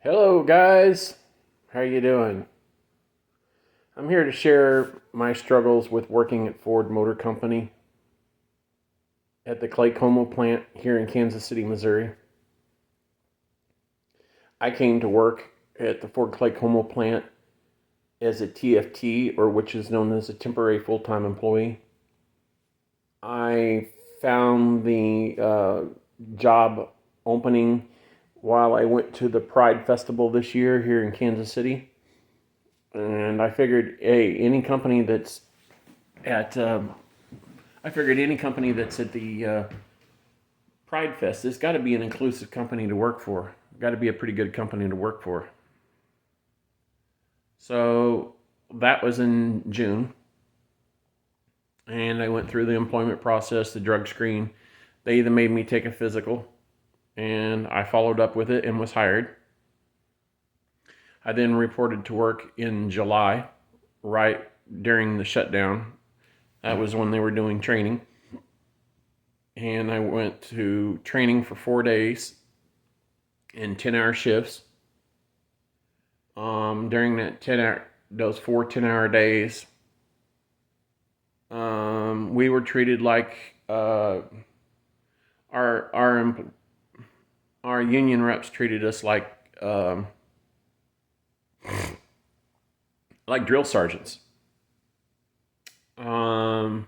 Hello guys, how you doing? I'm here to share my struggles with working at Ford Motor Company at the Claycomo plant here in Kansas City, Missouri. I came to work at the Ford Claycomo plant as a TFT, or which is known as a temporary full-time employee. I found the job opening while I went to the Pride Festival this year here in Kansas City. And I figured, hey, any company that's at the Pride Fest, it's got to be an inclusive company to work for. Got to be a pretty good company to work for. So that was in June, and I went through the employment process, the drug screen. They even made me take a physical, and I followed up with it and was hired. I then reported to work in July, right during the shutdown. That was when they were doing training. And I went to training for 4 days in 10-hour shifts. During those 4 10-hour days, we were treated like our union reps treated us like drill sergeants. I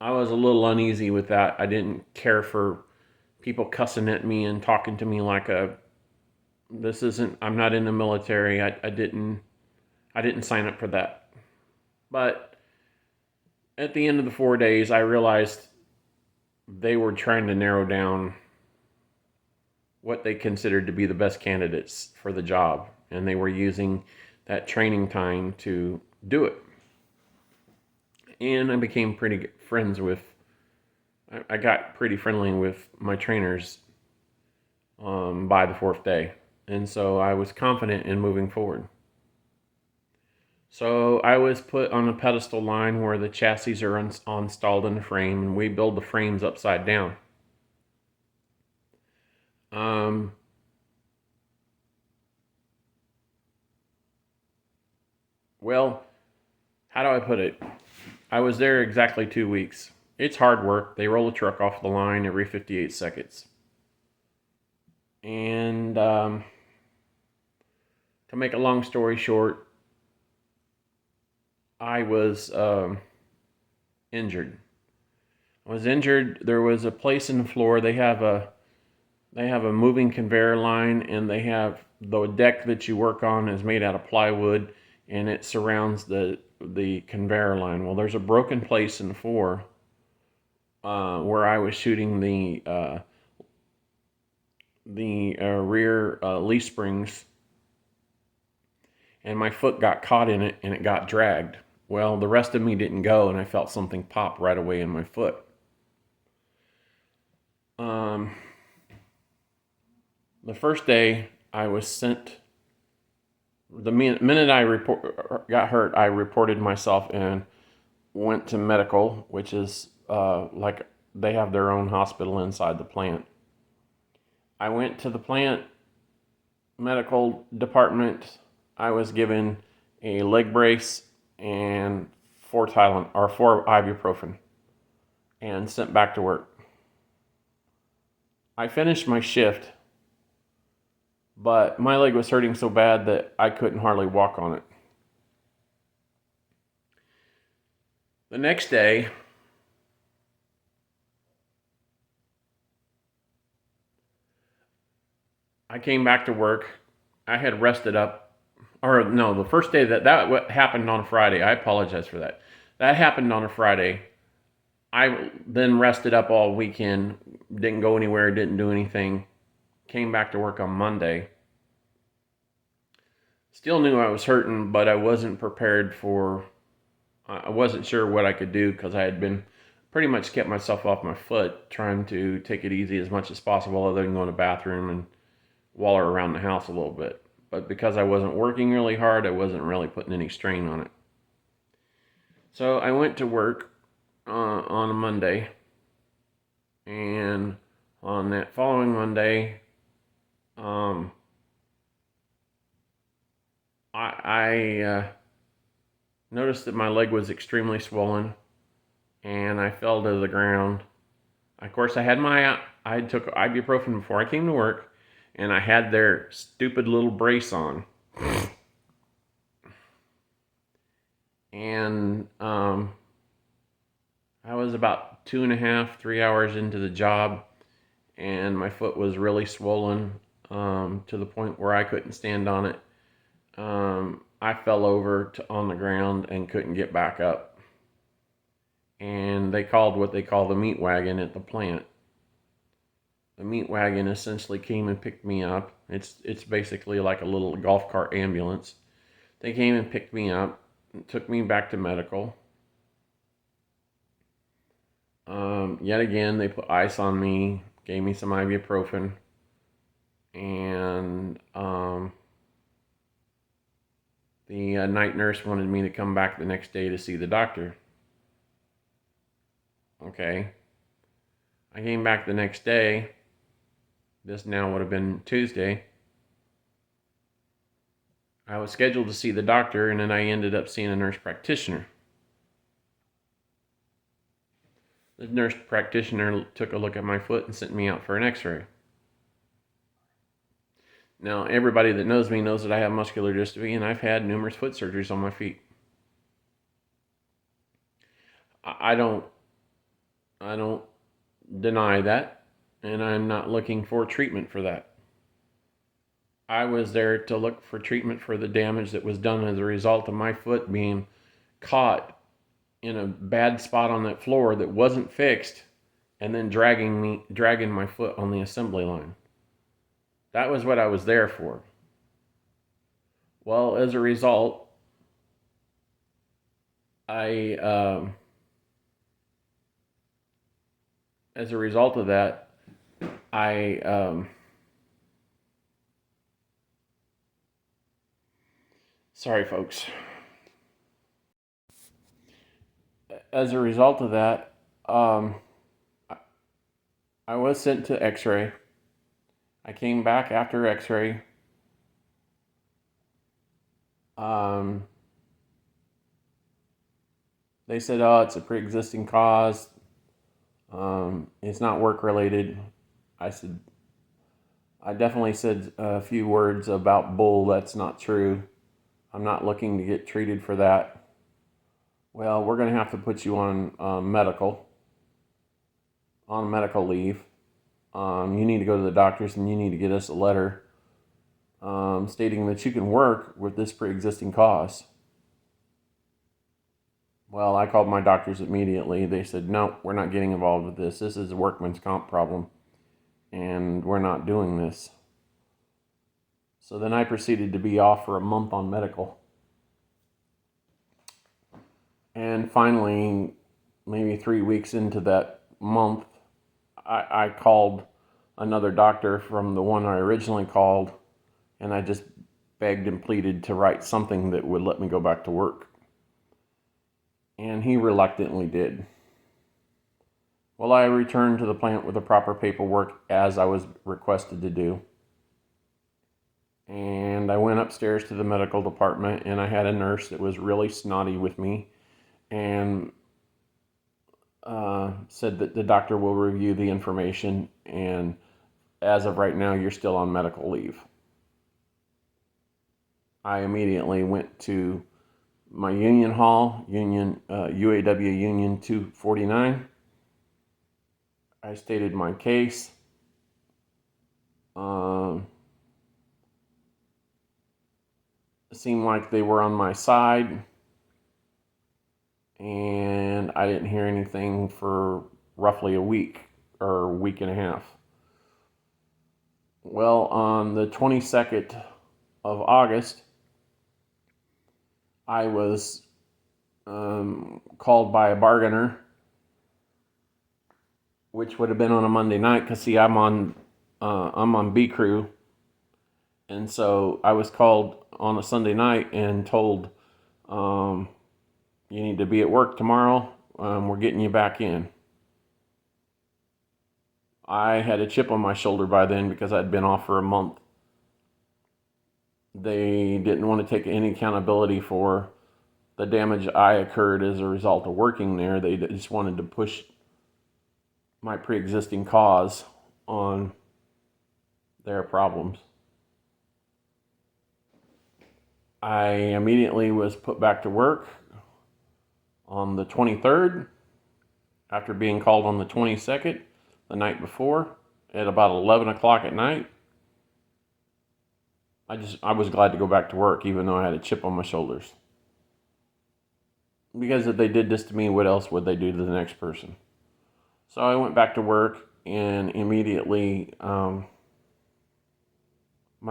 was a little uneasy with that. I didn't care for people cussing at me and talking to me like I'm not in the military. I didn't sign up for that. But at the end of the 4 days, I realized they were trying to narrow down what they considered to be the best candidates for the job. And they were using that training time to do it. And I became pretty friends with, I got pretty friendly with my trainers by the 4th day. And so I was confident in moving forward. So I was put on a pedestal line where the chassis are installed in the frame, and we build the frames upside down. Well, how do I put it? I was there exactly 2 weeks. It's hard work. They roll a truck off the line every 58 seconds. And to make a long story short, I was injured. There was a place in the floor. They have a moving conveyor line, and they have the deck that you work on is made out of plywood, and it surrounds the conveyor line. Well, there's a broken place in the floor where I was shooting the rear leaf springs, and my foot got caught in it, and it got dragged. Well, the rest of me didn't go, and I felt something pop right away in my foot. The first day I was sent. The minute I got hurt, I reported myself and went to medical, which is like they have their own hospital inside the plant. I went to the plant medical department. I was given a leg brace and 4 ibuprofen and sent back to work. I finished my shift, but my leg was hurting so bad that I couldn't hardly walk on it. The next day, I came back to work. I had rested up. Or no, the first day that happened on a Friday. I apologize for that. That happened on a Friday. I then rested up all weekend, didn't go anywhere, didn't do anything. Came back to work on Monday. Still knew I was hurting, but I wasn't I wasn't sure what I could do because I had been pretty much kept myself off my foot, trying to take it easy as much as possible other than go to the bathroom and waller around the house a little bit. But because I wasn't working really hard, I wasn't really putting any strain on it. So I went to work on a Monday, and on that following Monday, noticed that my leg was extremely swollen, and I fell to the ground. Of course, I took ibuprofen before I came to work, and I had their stupid little brace on. And I was about 2.5, 3 hours into the job, and my foot was really swollen to the point where I couldn't stand on it. I fell over on the ground and couldn't get back up. And they called what they call the meat wagon at the plant. The meat wagon essentially came and picked me up. It's basically like a little golf cart ambulance. They came and picked me up, and took me back to medical. Yet again, they put ice on me, gave me some ibuprofen, and the night nurse wanted me to come back the next day to see the doctor. Okay. I came back the next day. This now would have been Tuesday. I was scheduled to see the doctor, and then I ended up seeing a nurse practitioner. The nurse practitioner took a look at my foot and sent me out for an x-ray. Now, everybody that knows me knows that I have muscular dystrophy, and I've had numerous foot surgeries on my feet. I don't deny that, and I'm not looking for treatment for that. I was there to look for treatment for the damage that was done as a result of my foot being caught in a bad spot on that floor that wasn't fixed, and then dragging my foot on the assembly line. That was what I was there for. Well, as a result, as a result of that, sorry, folks. As a result of that, I was sent to X-ray. I came back after X-ray. They said, "Oh, it's a pre-existing cause. It's not work-related." I definitely said a few words about bull. That's not true. I'm not looking to get treated for that. Well, we're going to have to put you on medical leave. You need to go to the doctors, and you need to get us a letter stating that you can work with this pre-existing cause. Well, I called my doctors immediately. They said, "No, we're not getting involved with this. This is a workman's comp problem, and we're not doing this." So then I proceeded to be off for a month on medical. And finally, maybe 3 weeks into that month, I called another doctor from the one I originally called, and I just begged and pleaded to write something that would let me go back to work. And he reluctantly did. Well, I returned to the plant with the proper paperwork as I was requested to do. And I went upstairs to the medical department, and I had a nurse that was really snotty with me and said that the doctor will review the information, and as of right now, you're still on medical leave. I immediately went to my union hall, UAW Union 249. I stated my case. It seemed like they were on my side, and I didn't hear anything for roughly a week or a week and a half. Well, on the 22nd of August, I was called by a bargainer, which would have been on a Monday night, because see, I'm on B crew, and so I was called on a Sunday night and told, "You need to be at work tomorrow. We're getting you back in." I had a chip on my shoulder by then because I'd been off for a month. They didn't want to take any accountability for the damage I occurred as a result of working there. They just wanted to push my pre-existing cause on their problems. I immediately was put back to work on the 23rd after being called on the 22nd the night before at about 11 o'clock at night. I was glad to go back to work even though I had a chip on my shoulders. Because if they did this to me, what else would they do to the next person? So I went back to work, and immediately my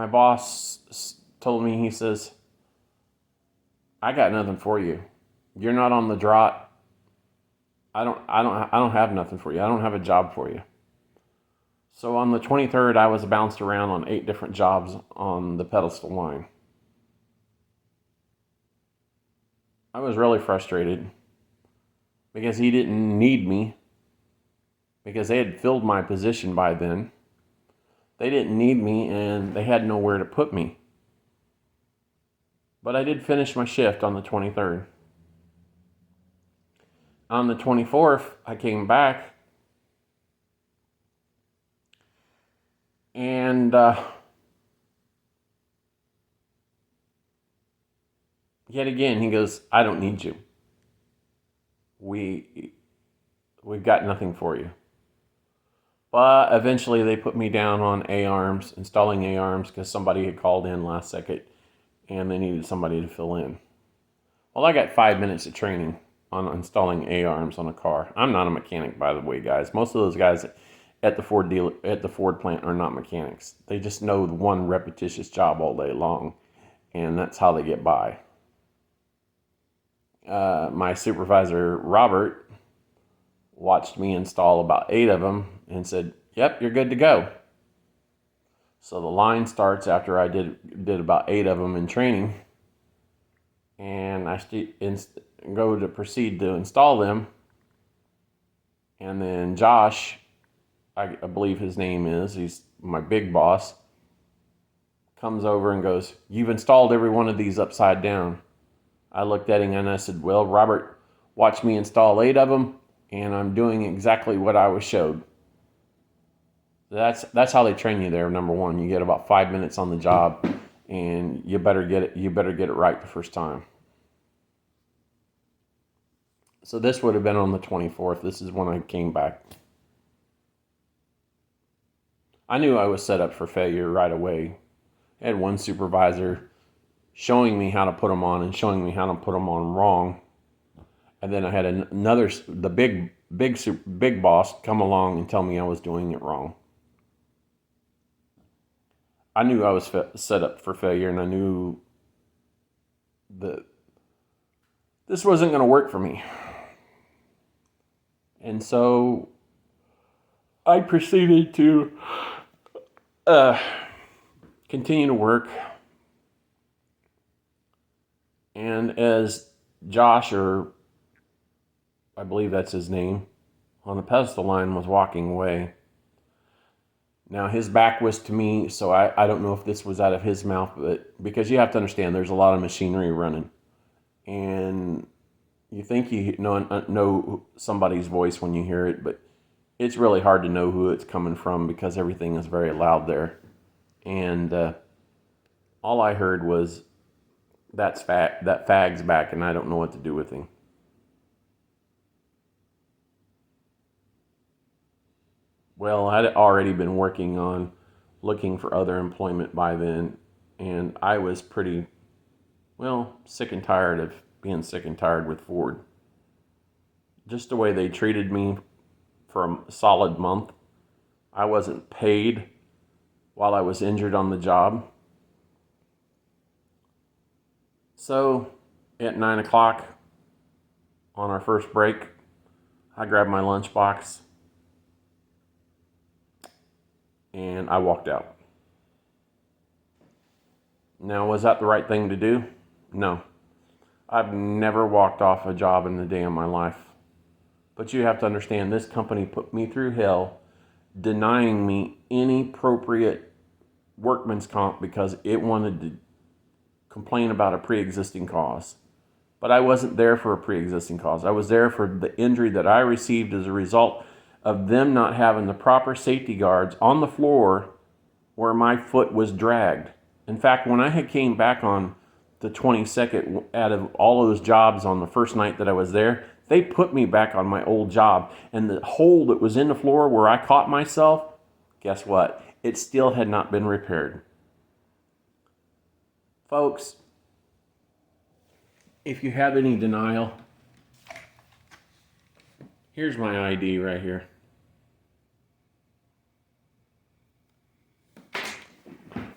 boss told me, he says, I got nothing for you. You're not on the draught. I don't have nothing for you. I don't have a job for you. So on the 23rd, I was bounced around on 8 different jobs on the Pedestal Line. I was really frustrated because he didn't need me, because they had filled my position by then. They didn't need me, and they had nowhere to put me. But I did finish my shift on the 23rd. On the 24th, I came back, and yet again, he goes, I don't need you. We've got nothing for you. But eventually they put me down on A-arms, installing A-arms, because somebody had called in last second and they needed somebody to fill in. Well, I got 5 minutes of training on installing A-arms on a car. I'm not a mechanic, by the way, guys. Most of those guys at the Ford plant are not mechanics. They just know the one repetitious job all day long, and that's how they get by. My supervisor, Robert, watched me install about 8 of them and said, yep, you're good to go. So the line starts after I did about 8 of them in training, and I go to proceed to install them. And then Josh, I believe his name is, he's my big boss, comes over and goes, you've installed every one of these upside down. I looked at him and I said, well, Robert watched me install 8 of them, and I'm doing exactly what I was showed. That's how they train you there. Number one, you get about 5 minutes on the job, and you better get it right the first time. So this would have been on the 24th. This is when I came back. I knew I was set up for failure right away. I had one supervisor showing me how to put them on and showing me how to put them on wrong. And then I had the big boss come along and tell me I was doing it wrong. I knew I was set up for failure, and I knew that this wasn't going to work for me. And so I proceeded to continue to work. And as Josh, or I believe that's his name, on the Pedestal Line was walking away. Now his back was to me, so I don't know if this was out of his mouth, but because you have to understand there's a lot of machinery running. And you think you know somebody's voice when you hear it, but it's really hard to know who it's coming from because everything is very loud there. And all I heard was, that fag's back, and I don't know what to do with him. Well, I'd already been working on looking for other employment by then, and I was pretty, sick and tired of being sick and tired with Ford. Just the way they treated me for a solid month. I wasn't paid while I was injured on the job. So at 9 o'clock on our first break, I grabbed my lunchbox and I walked out. Now, was that the right thing to do? No. I've never walked off a job in a day of my life. But you have to understand, this company put me through hell, denying me any appropriate workman's comp because it wanted to complain about a pre-existing cause. But I wasn't there for a pre-existing cause. I was there for the injury that I received as a result of them not having the proper safety guards on the floor where my foot was dragged. In fact, when I had came back on the 22nd, out of all of those jobs on the first night that I was there, they put me back on my old job. And the hole that was in the floor where I caught myself, guess what? It still had not been repaired. Folks, if you have any denial, here's my ID right here.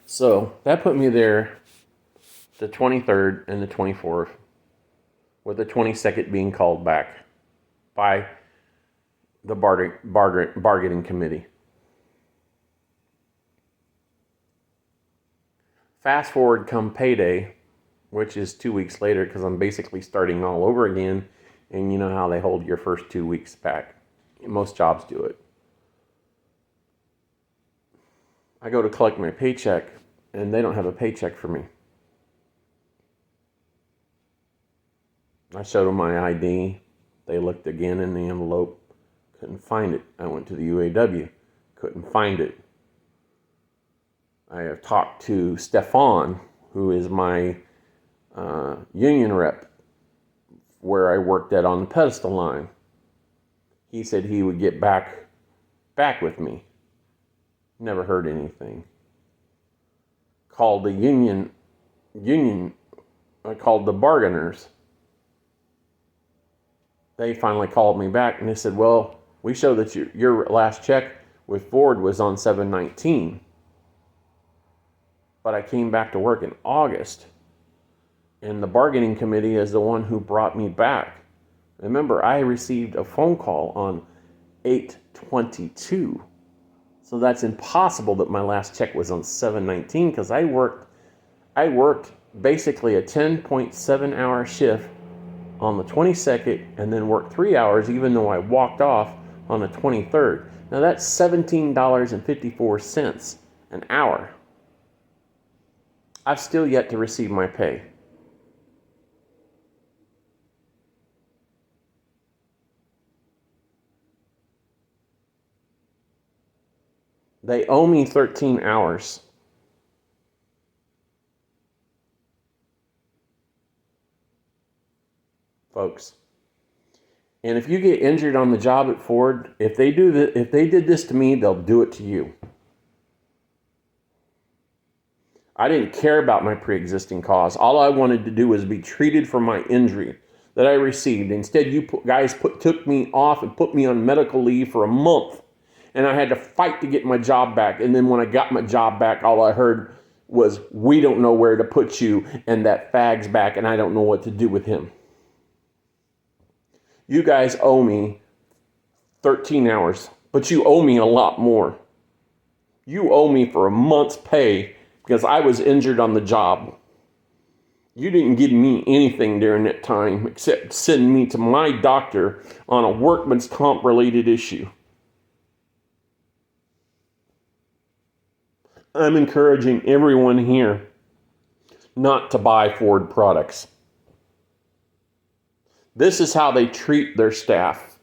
So that put me there the 23rd and the 24th, with the 22nd being called back by the bargaining committee. Fast forward come payday, which is 2 weeks later, because I'm basically starting all over again. And you know how they hold your first 2 weeks back. Most jobs do it. I go to collect my paycheck, and they don't have a paycheck for me. I showed them my ID. They looked again in the envelope. Couldn't find it. I went to the UAW. Couldn't find it. I have talked to Stefan, who is my union rep, where I worked at on the Pedestal Line. He said he would get back with me. Never heard anything. Called the union. I called the bargainers. They finally called me back and they said, well, we show that your last check with Ford was on 7/19. But I came back to work in August. And the bargaining committee is the one who brought me back. Remember, I received a phone call on 8/22. So that's impossible that my last check was on 7/19, because I worked basically a 10.7 hour shift on the 22nd and then worked 3 hours, even though I walked off on the 23rd. Now that's $17.54 an hour. I've still yet to receive my pay. They owe me 13 hours. Folks. And if you get injured on the job at Ford, if they did this to me, they'll do it to you. I didn't care about my pre-existing cause. All I wanted to do was be treated for my injury that I received. Instead, you guys took me off and put me on medical leave for a month. And I had to fight to get my job back. And then when I got my job back, all I heard was, we don't know where to put you, and that fag's back, and I don't know what to do with him. You guys owe me 13 hours, but you owe me a lot more. You owe me for a month's pay because I was injured on the job. You didn't give me anything during that time except send me to my doctor on a workman's comp related issue. I'm encouraging everyone here not to buy Ford products. This is how they treat their staff.